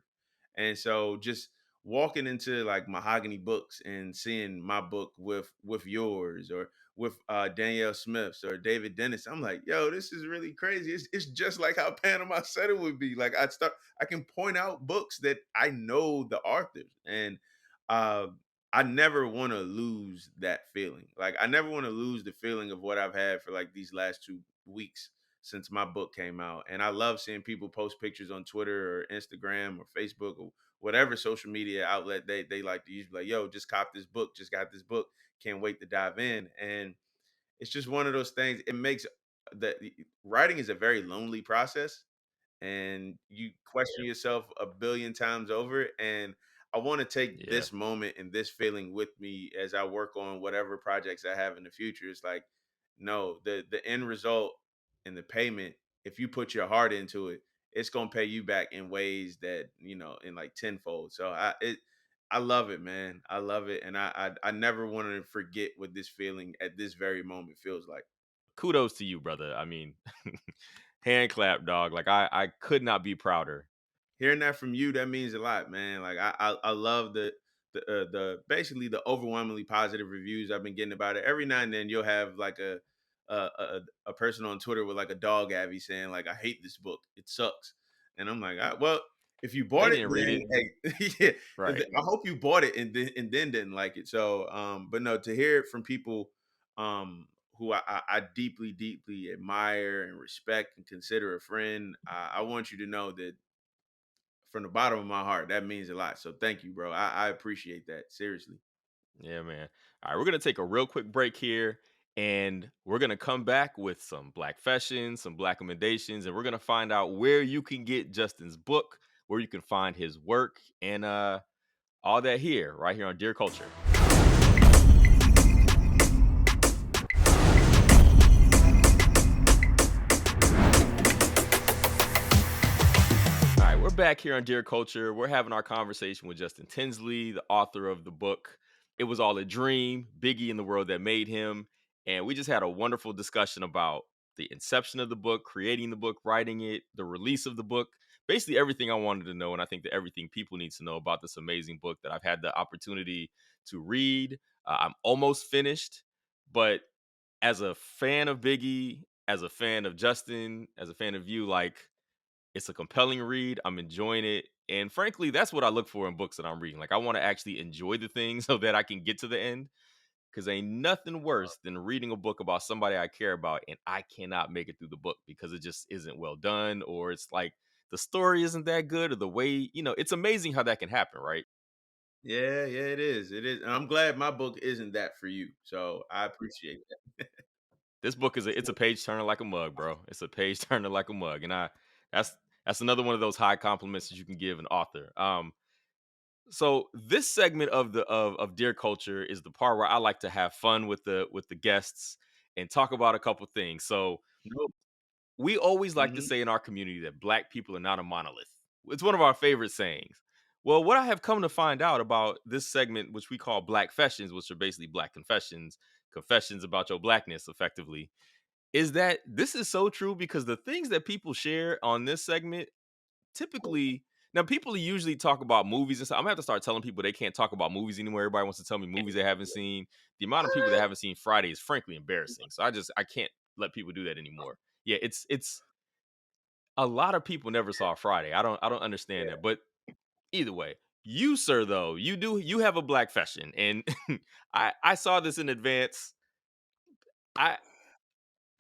And so just walking into like Mahogany Books and seeing my book with yours or with Danielle Smith's or David Dennis, I'm like, yo, this is really crazy. It's just like how Panama said it would be. Like I can point out books that I know the authors. And uh I never want to lose that feeling. Like I never want to lose the feeling of what I've had for like these last 2 weeks since my book came out. And I love seeing people post pictures on Twitter or Instagram or Facebook or whatever social media outlet they like to use. Like, yo, just cop this book, just got this book, can't wait to dive in. And it's just one of those things. It makes that writing is a very lonely process, and you question yourself a billion times over. And I want to take Yeah. this moment and this feeling with me as I work on whatever projects I have in the future. It's like, no, the end result and the payment, if you put your heart into it, it's gonna pay you back in ways that, in like tenfold. So I love it, man. I love it. And I never want to forget what this feeling at this very moment feels like. Kudos to you, brother. I mean, hand clap, dog. Like I could not be prouder. Hearing that from you, that means a lot, man. Like I love the basically the overwhelmingly positive reviews I've been getting about it. Every now and then you'll have like a person on Twitter with like a dog avy saying like, I hate this book, it sucks. And I'm like, well, if you They bought it, didn't read then it. hey, yeah, Right. I hope you bought it and then didn't like it. So but no, to hear it from people who I deeply, deeply admire and respect and consider a friend, I want you to know that from the bottom of my heart, that means a lot. So thank you, bro. I appreciate that. Seriously. Yeah, man. All right, we're gonna take a real quick break here, and we're gonna come back with some black fashion, some black recommendations, and we're gonna find out where you can get Justin's book, where you can find his work, and all that here, right here on Dear Culture. All right, we're back here on Dear Culture. We're having our conversation with Justin Tinsley, the author of the book It Was All a Dream, Biggie and the World That Made Him. And we just had a wonderful discussion about the inception of the book, creating the book, writing it, the release of the book, basically everything I wanted to know. And I think that everything people need to know about this amazing book that I've had the opportunity to read. I'm almost finished, but as a fan of Biggie, as a fan of Justin, as a fan of you, like, it's a compelling read. I'm enjoying it. And frankly, that's what I look for in books that I'm reading. Like, I want to actually enjoy the thing so that I can get to the end. Because ain't nothing worse than reading a book about somebody I care about and I cannot make it through the book because it just isn't well done, or it's like the story isn't that good, or the way, it's amazing how that can happen, right? Yeah, yeah, it is. It is. And I'm glad my book isn't that for you. So I appreciate that. This book it's a page turner like a mug, bro. It's a page turner like a mug. And that's that's another one of those high compliments that you can give an author. So this segment of Dear Culture is the part where I like to have fun with the guests and talk about a couple things. So No. we always like to Hmm. say in our community that black people are not a monolith. It's one of our favorite sayings. Well, what I have come to find out about this segment, which we call Black Confessions, which are basically black confessions, confessions about your blackness, effectively, is that this is so true because the things that people share on this segment typically, now people usually talk about movies and stuff. I'm gonna have to start telling people they can't talk about movies anymore. Everybody wants to tell me movies they haven't seen. The amount of people that haven't seen Friday is frankly embarrassing. So I can't let people do that anymore. Yeah, it's a lot of people never saw Friday. I don't understand Yeah. that. But either way, you sir though, you have a black fashion, and I saw this in advance. I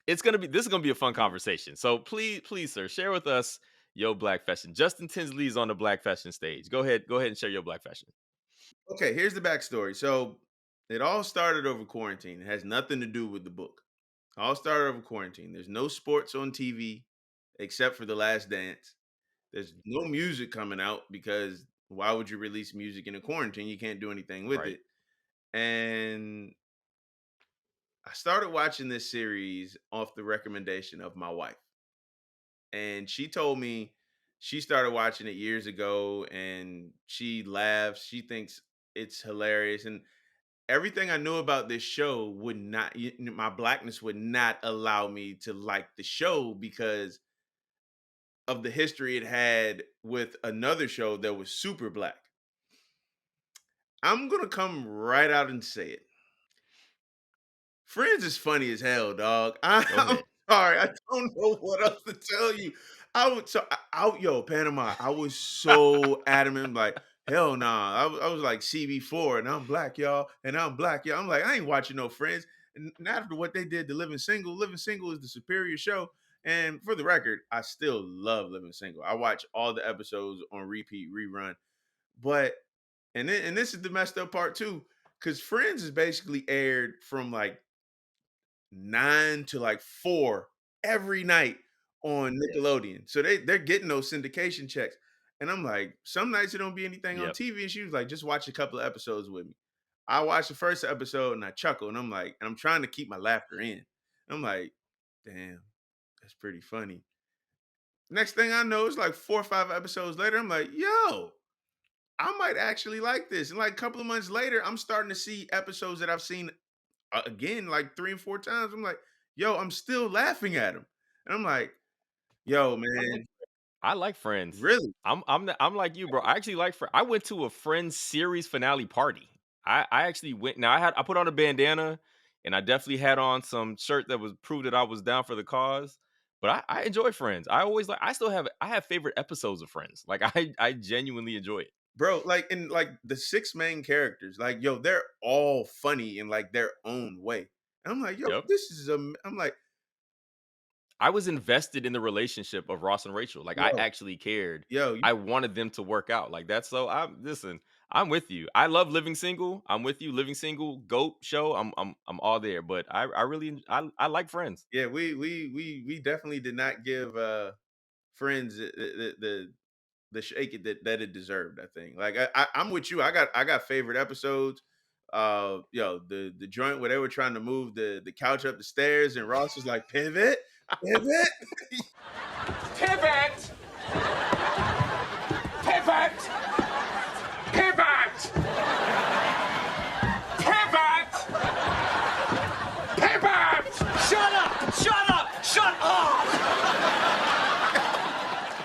this is gonna be a fun conversation. So please, sir, share with us your black fashion. Justin Tinsley is on the black fashion stage. Go ahead and share your black fashion. Okay, here's the backstory. So it all started over quarantine. It has nothing to do with the book. All started over quarantine. There's no sports on TV except for The Last Dance. There's no music coming out because why would you release music in a quarantine? You can't do anything with Right. it. And I started watching this series off the recommendation of my wife. And she told me she started watching it years ago and she laughs. She thinks it's hilarious. And everything I knew about this show would not, my blackness would not allow me to like the show because of the history it had with another show that was super black. I'm going to come right out and say it. Friends is funny as hell, dog. Go I'm ahead. sorry. I don't know what else to tell you. Yo, Panama. I was so adamant, like, hell nah. I was like CB4 and I'm black, y'all. And I'm black, y'all. I'm like, I ain't watching no Friends. And after what they did to Living Single is the superior show. And for the record, I still love Living Single. I watch all the episodes on repeat, rerun. But and this is the messed up part too, because Friends is basically aired from like 9 to like 4 every night on Nickelodeon. So they're getting those syndication checks. And I'm like, some nights there don't be anything on Yep. TV. And she was like, just watch a couple of episodes with me. I watched the first episode and I chuckle and I'm like, and I'm trying to keep my laughter in. I'm like, damn, that's pretty funny. Next thing I know, it's like 4 or 5 episodes later. I'm like, yo, I might actually like this. And like a couple of months later, I'm starting to see episodes that I've seen again like 3 and 4 times. I'm like, yo, I'm still laughing at him. And I'm like, yo, I'm with man, you. I like Friends. really? I'm like you, bro. I actually like I went to a Friends series finale party. I actually went. Now I put on a bandana, and I definitely had on some shirt that was prove that I was down for the cause. But I enjoy Friends. I always like. I have favorite episodes of Friends. Like I genuinely enjoy it. Bro, like in like the six main characters, like yo, they're all funny in like their own way. And I'm like, yo, Yep. this is I'm like, I was invested in the relationship of Ross and Rachel. Like I yo, actually cared. yo, I wanted them to work out. Like that's so I'm listen, I'm with you. I love Living Single. I'm with you. Living Single, GOAT show. I'm all there. But I really I like Friends. yeah, we definitely did not give Friends the shake it that it deserved. I think. Like I'm with you. I got favorite episodes. Yo, the joint where they were trying to move the couch up the stairs, and Ross was like, pivot, pivot. Pivot! Pivot! Pivot! Pivot! Pivot! Shut up! Shut up! Shut up!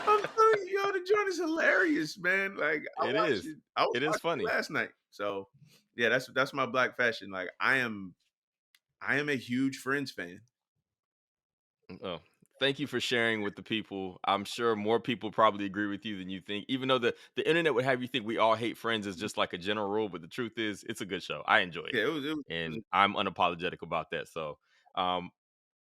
I'm telling you, yo, the joint is hilarious, man. Like I It watched is. it. I was It is watching it funny. last night. So yeah, that's my black fashion. Like I am a huge Friends fan. Oh, thank you for sharing with the people. I'm sure more people probably agree with you than you think. Even though the internet would have you think we all hate Friends is just like a general rule, but the truth is it's a good show. I enjoy it. Yeah, it was And I'm unapologetic about that. So, um,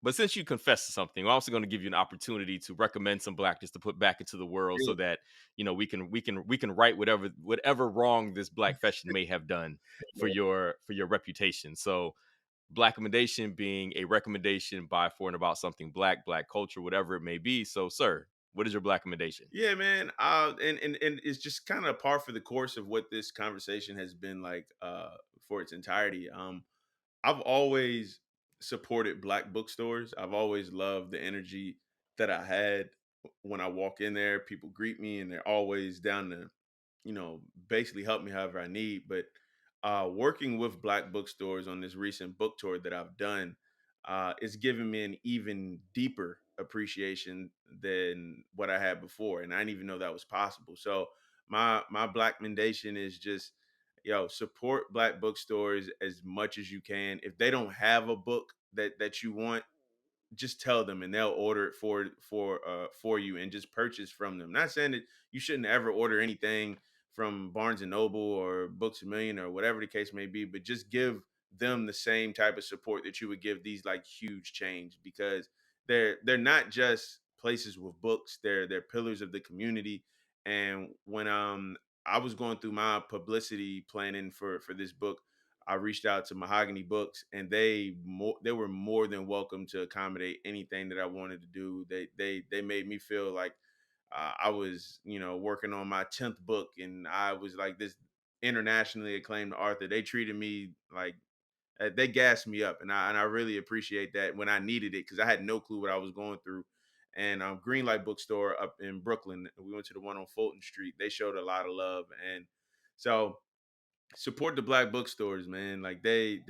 but since you confessed to something, I'm also going to give you an opportunity to recommend some blackness to put back into the world, so yeah, that we can right whatever wrong this black fashion may have done for your reputation. So, black recommendation being a recommendation by for and about something black, black culture, whatever it may be. So, sir, what is your black recommendation? yeah, man. And it's just kind of par for the course of what this conversation has been like for its entirety. I've always supported black bookstores. I've always loved the energy that I had when I walk in there. People greet me and they're always down to, basically help me however I need. But working with black bookstores on this recent book tour that I've done, it's given me an even deeper appreciation than what I had before. And I didn't even know that was possible. So my black recommendation is just support black bookstores as much as you can. If they don't have a book that you want, just tell them and they'll order it for you and just purchase from them. Not saying that you shouldn't ever order anything from Barnes and Noble or Books a Million or whatever the case may be, but just give them the same type of support that you would give these like huge chains, because they're not just places with books, they're pillars of the community. And when I was going through my publicity planning for this book, I reached out to Mahogany Books, and they were more than welcome to accommodate anything that I wanted to do. They made me feel like I was working on my 10th book, and I was like this internationally acclaimed author. They treated me like they gassed me up, and I really appreciate that when I needed it, because I had no clue what I was going through. And Greenlight Bookstore up in Brooklyn, we went to the one on Fulton Street. They showed a lot of love, and so support the black bookstores, man. Like they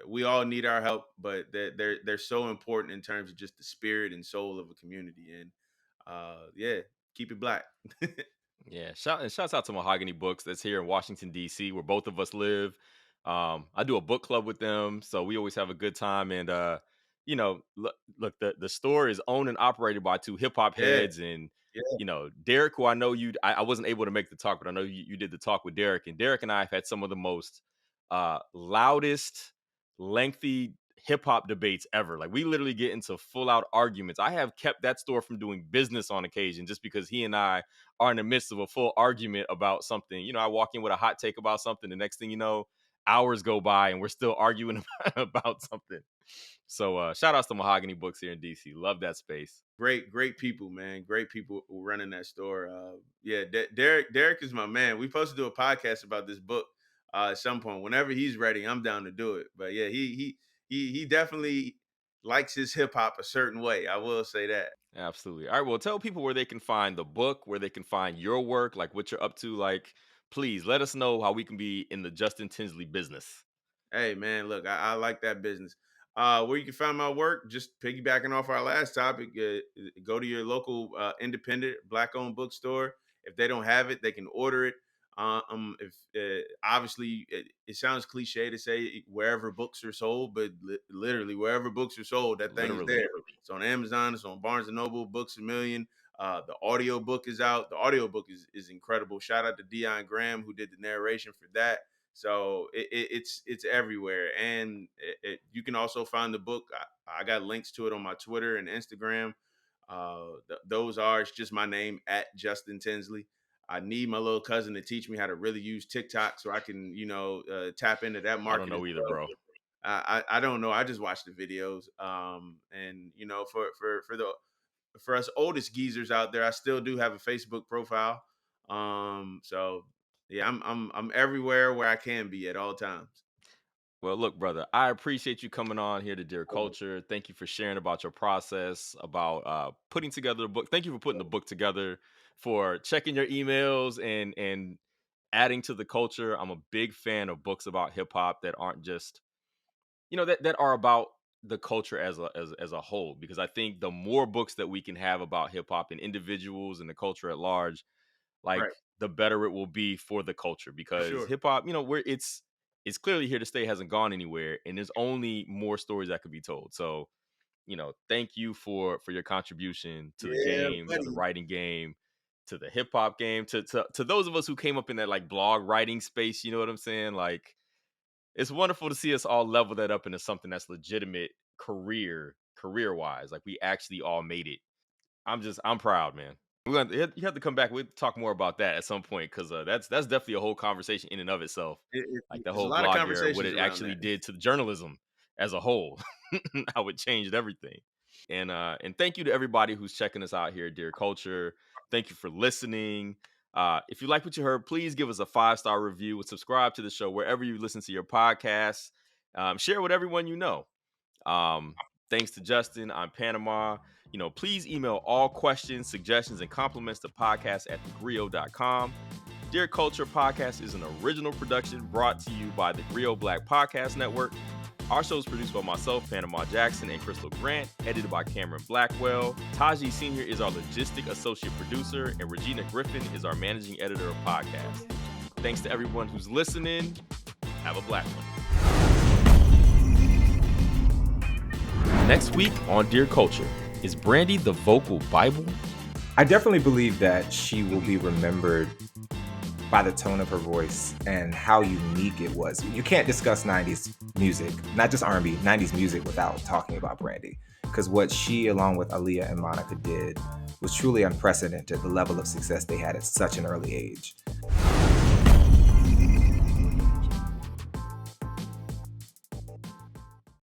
we all need our help, but they're so important in terms of just the spirit and soul of a community. And yeah, keep it black. Yeah, shouts out to Mahogany Books that's here in Washington D.C. where both of us live. I do a book club with them, so we always have a good time. And look, the store is owned and operated by two hip hop Yeah, heads, and yeah, Derek, who I know I wasn't able to make the talk, but I know you did the talk with Derek, and Derek and I have had some of the most loudest, lengthy hip hop debates ever. Like, we literally get into full out arguments. I have kept that store from doing business on occasion just because he and I are in the midst of a full argument about something. I walk in with a hot take about something. The next thing you know, hours go by and we're still arguing about something. So shout outs to Mahogany Books here in DC. Love that space. Great people, man. Great people running that store. Yeah, Derek is my man. We supposed to do a podcast about this book at some point. Whenever he's ready, I'm down to do it. But yeah, he definitely likes his hip hop a certain way. I will say that. Absolutely. All right. Well, tell people where they can find the book, where they can find your work, like what you're up to. Like, please let us know how we can be in the Justin Tinsley business. Hey man, look, I like that business. Where you can find my work, just piggybacking off our last topic, go to your local independent Black-owned bookstore. If they don't have it, they can order it. If obviously it sounds cliche to say wherever books are sold, but literally wherever books are sold, that thing is there. It's on Amazon, it's on Barnes and Noble, Books A Million. The audio book is out. The audio book is incredible. Shout out to Dion Graham who did the narration for that. So it's everywhere, and you can also find the book. I got links to it on my Twitter and Instagram. Those are, it's just my name at Justin Tinsley. I need my little cousin to teach me how to really use TikTok so I can, tap into that market. I don't know either, bro. I don't know. I just watch the videos. And for us oldest geezers out there, I still do have a Facebook profile. So yeah, I'm everywhere where I can be at all times. Well, look, brother, I appreciate you coming on here to Dear Culture. Thank you for sharing about your process, about putting together the book. Thank you for putting the book together, for checking your emails and adding to the culture. I'm a big fan of books about hip hop that aren't just, that are about the culture as a whole, because I think the more books that we can have about hip hop and individuals and the culture at large, like, Right. the better it will be for the culture, because sure. hip hop, where it's clearly here to stay, hasn't gone anywhere, and there's only more stories that could be told. So, thank you for your contribution to the game, to the writing game, to the hip hop game, to those of us who came up in that like blog writing space. You know what I'm saying? Like, it's wonderful to see us all level that up into something that's legitimate career wise. Like, we actually all made it. I'm proud, man. You have to come back. We'll talk more about that at some point, because that's definitely a whole conversation in and of itself. Like, the There's a whole lot of blog era, conversations what it around actually that. did to journalism as a whole, how it changed everything. And thank you to everybody who's checking us out here at Dear Culture. Thank you for listening. If you like what you heard, please give us a 5-star review and subscribe to the show wherever you listen to your podcasts. Share with everyone you know. Thanks to Justin. I'm Panama. Please email all questions, suggestions, and compliments to podcast@thegrio.com. Dear Culture Podcast is an original production brought to you by the TheGrio Black Podcast Network. Our show is produced by myself, Panama Jackson, and Crystal Grant, edited by Cameron Blackwell. Taji Sr. is our logistic associate producer, and Regina Griffin is our managing editor of podcasts. Thanks to everyone who's listening. Have a black one. Next week on Dear Culture, is Brandy the vocal Bible? I definitely believe that she will be remembered by the tone of her voice and how unique it was. You can't discuss 90s music, not just R&B, 90s music, without talking about Brandy. Because what she, along with Aaliyah and Monica, did was truly unprecedented, the level of success they had at such an early age.